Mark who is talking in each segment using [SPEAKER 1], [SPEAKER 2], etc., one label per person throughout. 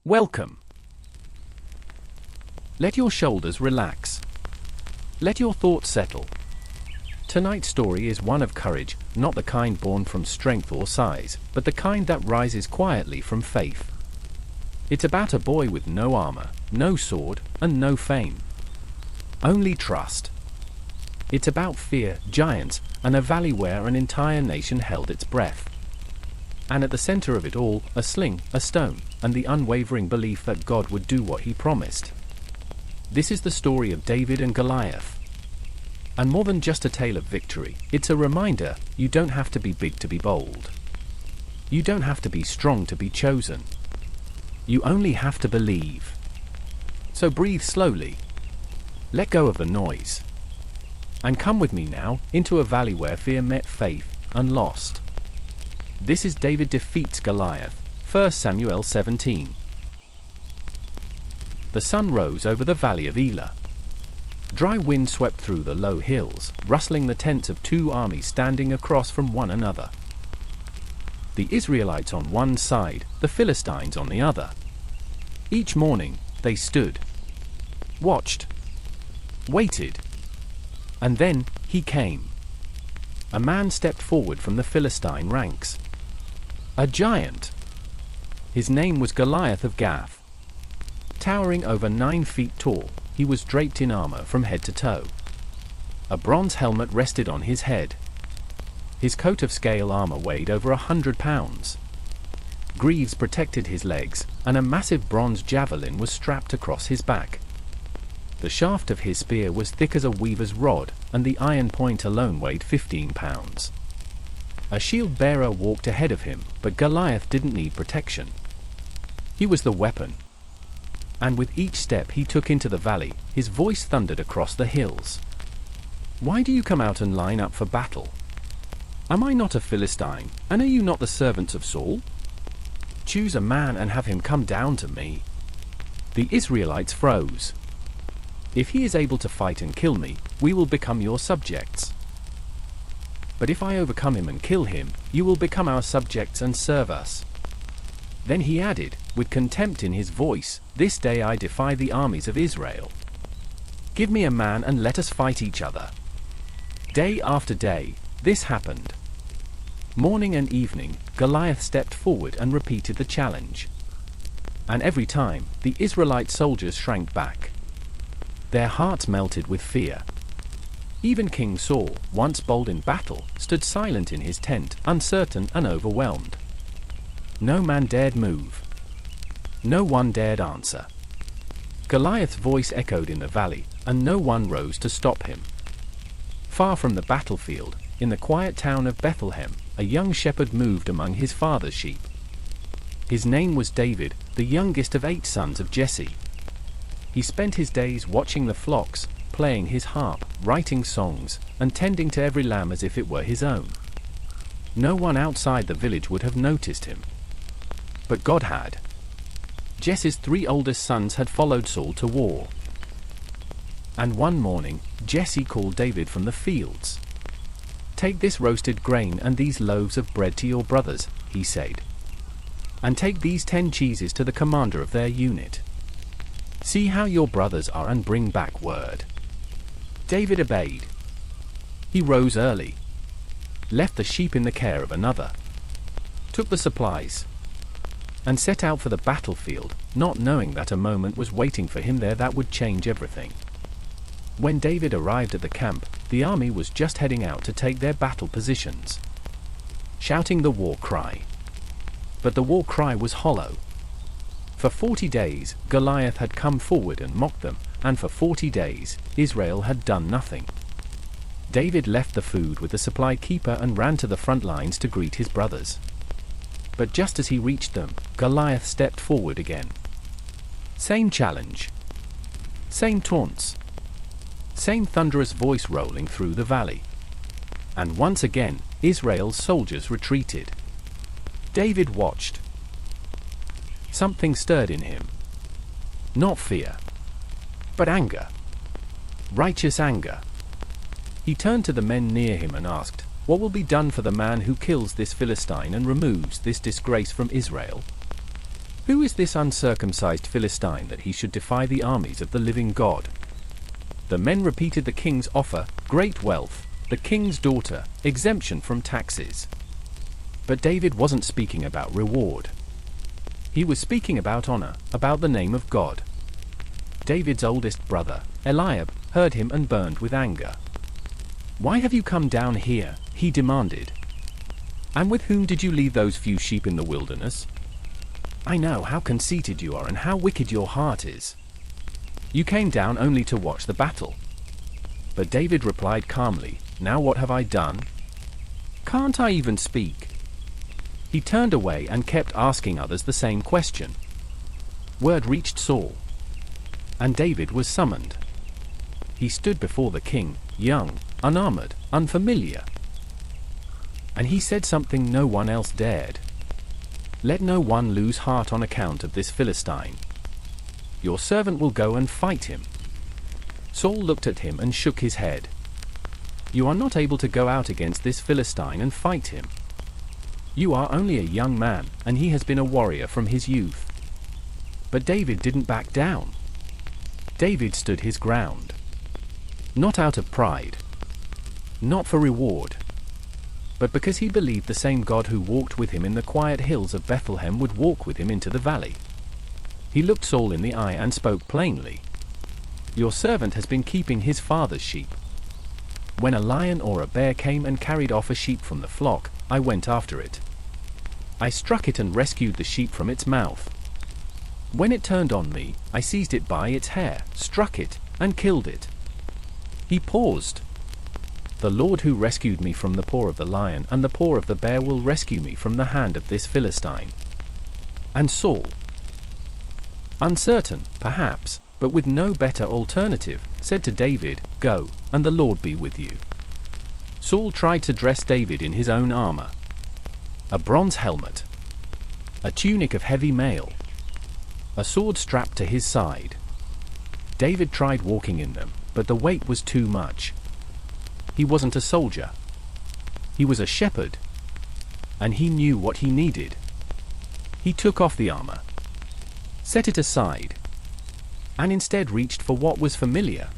[SPEAKER 1] Welcome. Let your shoulders relax. Let your thoughts settle. Tonight's story is one of courage, not the kind born from strength or size, but the kind that rises quietly from faith. It's about a boy with no armor, no sword, and no fame. Only trust. It's about fear, giants, and a valley where an entire nation held its breath. And at the center of it all, a sling, a stone, and the unwavering belief that God would do what he promised. This is the story of David and Goliath. And more than just a tale of victory, it's a reminder, you don't have to be big to be bold. You don't have to be strong to be chosen. You only have to believe. So breathe slowly. Let go of the noise. And come with me now, into a valley where fear met faith, and lost. This is David defeats Goliath, 1 Samuel 17. The sun rose over the valley of Elah. Dry wind swept through the low hills, rustling the tents of two armies standing across from one another. The Israelites on one side, the Philistines on the other. Each morning, they stood, watched, waited. And then, he came. A man stepped forward from the Philistine ranks. A giant. His name was Goliath of Gath. Towering over 9 feet tall, he was draped in armor from head to toe. A bronze helmet rested on his head. His coat of scale armor weighed over 100 pounds. Greaves protected his legs, and a massive bronze javelin was strapped across his back. The shaft of his spear was thick as a weaver's rod, and the iron point alone weighed 15 pounds. A shield bearer walked ahead of him, but Goliath didn't need protection. He was the weapon. And with each step he took into the valley, his voice thundered across the hills. Why do you come out and line up for battle? Am I not a Philistine, and are you not the servants of Saul? Choose a man and have him come down to me. The Israelites froze. If he is able to fight and kill me, we will become your subjects. But if I overcome him and kill him, you will become our subjects and serve us. Then he added, with contempt in his voice, this day I defy the armies of Israel. Give me a man and let us fight each other. Day after day, this happened. Morning and evening, Goliath stepped forward and repeated the challenge. And every time, the Israelite soldiers shrank back. Their hearts melted with fear. Even King Saul, once bold in battle, stood silent in his tent, uncertain and overwhelmed. No man dared move. No one dared answer. Goliath's voice echoed in the valley, and no one rose to stop him. Far from the battlefield, in the quiet town of Bethlehem, a young shepherd moved among his father's sheep. His name was David, the youngest of 8 sons of Jesse. He spent his days watching the flocks, playing his harp, writing songs, and tending to every lamb as if it were his own. No one outside the village would have noticed him. But God had. Jesse's 3 oldest sons had followed Saul to war. And one morning, Jesse called David from the fields. Take this roasted grain and these loaves of bread to your brothers, he said. And take these 10 cheeses to the commander of their unit. See how your brothers are and bring back word. David obeyed. He rose early, left the sheep in the care of another, took the supplies, and set out for the battlefield, not knowing that a moment was waiting for him there that would change everything. When David arrived at the camp, the army was just heading out to take their battle positions, shouting the war cry. But the war cry was hollow. For 40 days, Goliath had come forward and mocked them, and for 40 days, Israel had done nothing. David left the food with the supply keeper and ran to the front lines to greet his brothers. But just as he reached them, Goliath stepped forward again. Same challenge. Same taunts. Same thunderous voice rolling through the valley. And once again, Israel's soldiers retreated. David watched. Something stirred in him. Not fear, but anger. Righteous anger. He turned to the men near him and asked, "What will be done for the man who kills this Philistine and removes this disgrace from Israel?" "Who is this uncircumcised Philistine that he should defy the armies of the living God?" The men repeated the king's offer: great wealth, the king's daughter, exemption from taxes. But David wasn't speaking about reward. He was speaking about honor, about the name of God. David's oldest brother, Eliab, heard him and burned with anger. "Why have you come down here?" he demanded. "And with whom did you leave those few sheep in the wilderness? I know how conceited you are and how wicked your heart is. You came down only to watch the battle." But David replied calmly, "Now what have I done? Can't I even speak?" He turned away and kept asking others the same question. Word reached Saul, and David was summoned. He stood before the king, young, unarmored, unfamiliar. And he said something no one else dared. "Let no one lose heart on account of this Philistine. Your servant will go and fight him." Saul looked at him and shook his head. "You are not able to go out against this Philistine and fight him. You are only a young man, and he has been a warrior from his youth." But David didn't back down. David stood his ground. Not out of pride, not for reward, but because he believed the same God who walked with him in the quiet hills of Bethlehem would walk with him into the valley. He looked Saul in the eye and spoke plainly. "Your servant has been keeping his father's sheep. When a lion or a bear came and carried off a sheep from the flock, I went after it. I struck it and rescued the sheep from its mouth. When it turned on me, I seized it by its hair, struck it, and killed it." He paused. "The Lord who rescued me from the paw of the lion and the paw of the bear will rescue me from the hand of this Philistine." And Saul, uncertain, perhaps, but with no better alternative, said to David, "Go, and the Lord be with you." Saul tried to dress David in his own armor. A bronze helmet, a tunic of heavy mail, a sword strapped to his side. David tried walking in them, but the weight was too much. He wasn't a soldier. He was a shepherd, and he knew what he needed. He took off the armor, set it aside, and instead reached for what was familiar.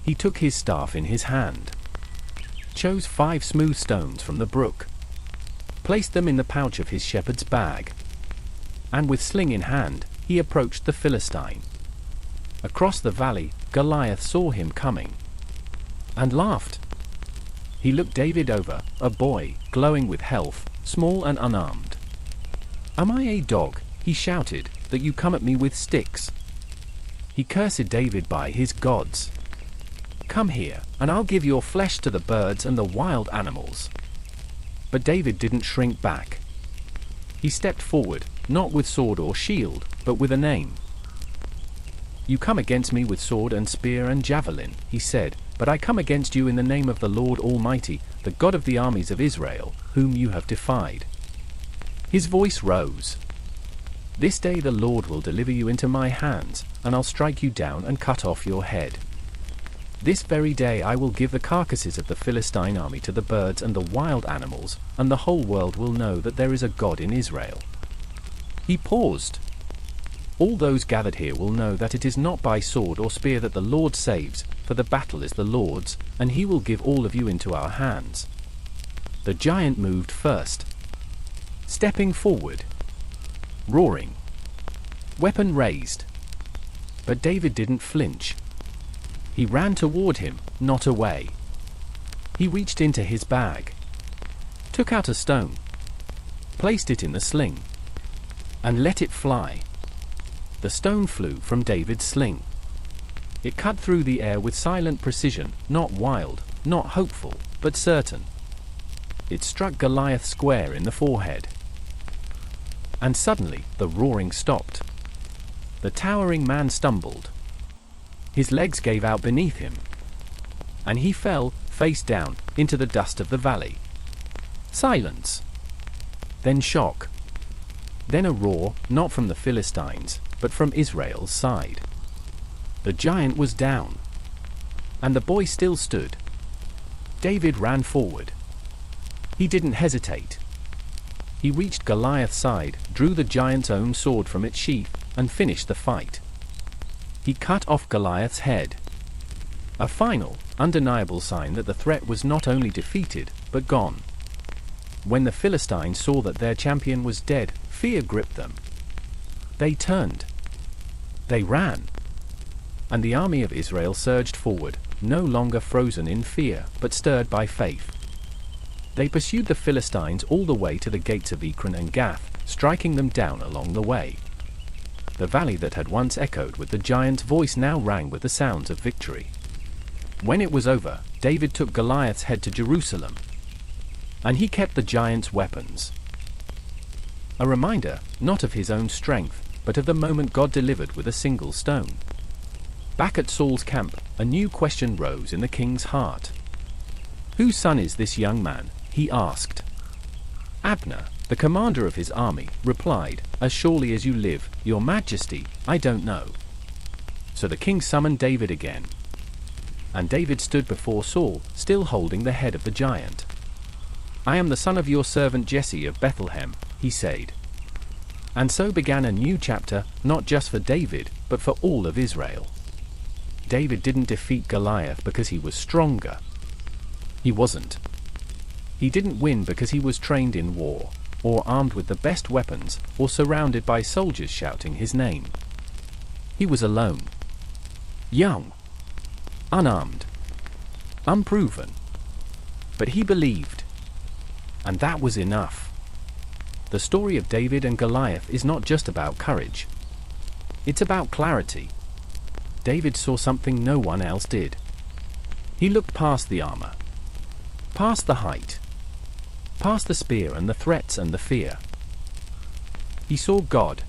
[SPEAKER 1] He took his staff in his hand, chose 5 smooth stones from the brook, placed them in the pouch of his shepherd's bag, and with sling in hand, he approached the Philistine. Across the valley, Goliath saw him coming and laughed. He looked David over, a boy, glowing with health, small and unarmed. "Am I a dog," he shouted, "that you come at me with sticks?" He cursed David by his gods. "Come here, and I'll give your flesh to the birds and the wild animals." But David didn't shrink back. He stepped forward, not with sword or shield, but with a name. "You come against me with sword and spear and javelin," he said, "but I come against you in the name of the Lord Almighty, the God of the armies of Israel, whom you have defied." His voice rose. "This day the Lord will deliver you into my hands, and I'll strike you down and cut off your head. This very day I will give the carcasses of the Philistine army to the birds and the wild animals, and the whole world will know that there is a God in Israel." He paused. "All those gathered here will know that it is not by sword or spear that the Lord saves, for the battle is the Lord's, and he will give all of you into our hands." The giant moved first, stepping forward, roaring, weapon raised. But David didn't flinch. He ran toward him, not away. He reached into his bag, took out a stone, placed it in the sling, and let it fly. The stone flew from David's sling. It cut through the air with silent precision, not wild, not hopeful, but certain. It struck Goliath square in the forehead. And suddenly, the roaring stopped. The towering man stumbled. His legs gave out beneath him, and he fell, face down, into the dust of the valley. Silence. Then shock. Then a roar, not from the Philistines, but from Israel's side. The giant was down, and the boy still stood. David ran forward. He didn't hesitate. He reached Goliath's side, drew the giant's own sword from its sheath, and finished the fight. He cut off Goliath's head. A final, undeniable sign that the threat was not only defeated, but gone. When the Philistines saw that their champion was dead, fear gripped them. They turned. They ran. And the army of Israel surged forward, no longer frozen in fear, but stirred by faith. They pursued the Philistines all the way to the gates of Ekron and Gath, striking them down along the way. The valley that had once echoed with the giant's voice now rang with the sounds of victory. When it was over, David took Goliath's head to Jerusalem. And he kept the giant's weapons. A reminder, not of his own strength, but of the moment God delivered with a single stone. Back at Saul's camp, a new question rose in the king's heart. "Whose son is this young man?" he asked. Abner, the commander of his army, replied, "As surely as you live, your majesty, I don't know." So the king summoned David again. And David stood before Saul, still holding the head of the giant. "I am the son of your servant Jesse of Bethlehem," he said. And so began a new chapter, not just for David, but for all of Israel. David didn't defeat Goliath because he was stronger. He wasn't. He didn't win because he was trained in war, or armed with the best weapons, or surrounded by soldiers shouting his name. He was alone. Young. Unarmed. Unproven. But he believed. And that was enough. The story of David and Goliath is not just about courage. It's about clarity. David saw something no one else did. He looked past the armor. Past the height. Past the spear and the threats and the fear. He saw God.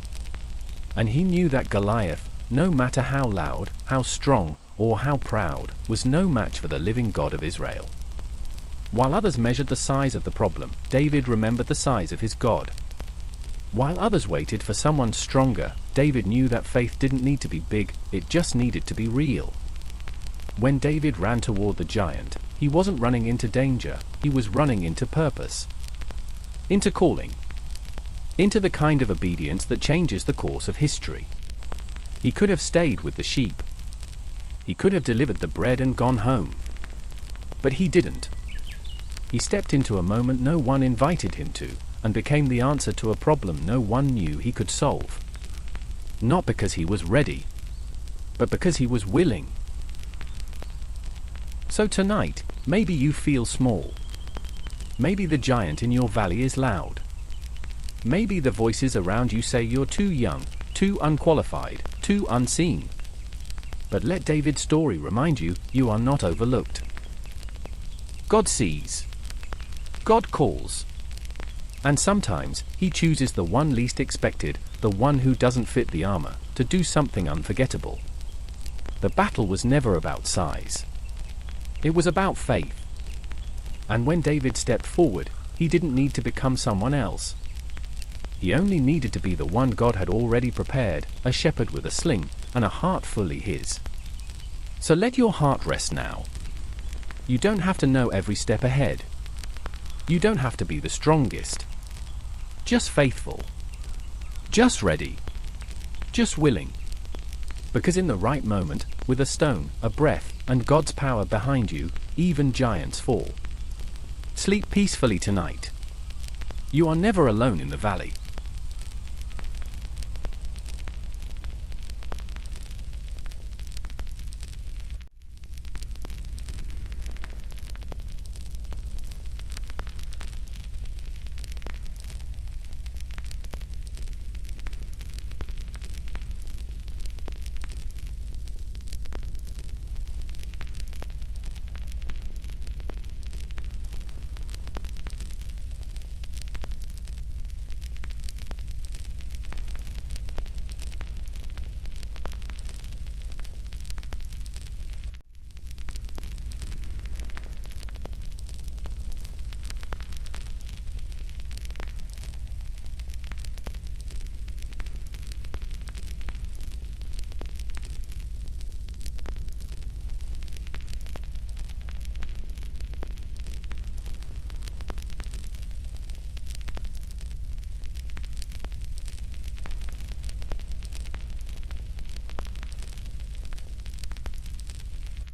[SPEAKER 1] And he knew that Goliath, no matter how loud, how strong, or how proud, was no match for the living God of Israel. While others measured the size of the problem, David remembered the size of his God. While others waited for someone stronger, David knew that faith didn't need to be big, it just needed to be real. When David ran toward the giant, he wasn't running into danger, he was running into purpose. Into calling. Into the kind of obedience that changes the course of history. He could have stayed with the sheep. He could have delivered the bread and gone home. But he didn't. He stepped into a moment no one invited him to, and became the answer to a problem no one knew he could solve. Not because he was ready, but because he was willing. So tonight, maybe you feel small. Maybe the giant in your valley is loud. Maybe the voices around you say you're too young, too unqualified, too unseen. But let David's story remind you, you are not overlooked. God sees. God calls. And sometimes, he chooses the one least expected, the one who doesn't fit the armor, to do something unforgettable. The battle was never about size. It was about faith. And when David stepped forward, he didn't need to become someone else. He only needed to be the one God had already prepared, a shepherd with a sling, and a heart fully his. So let your heart rest now. You don't have to know every step ahead. You don't have to be the strongest. Just faithful. Just ready. Just willing. Because in the right moment, with a stone, a breath, and God's power behind you, even giants fall. Sleep peacefully tonight. You are never alone in the valley.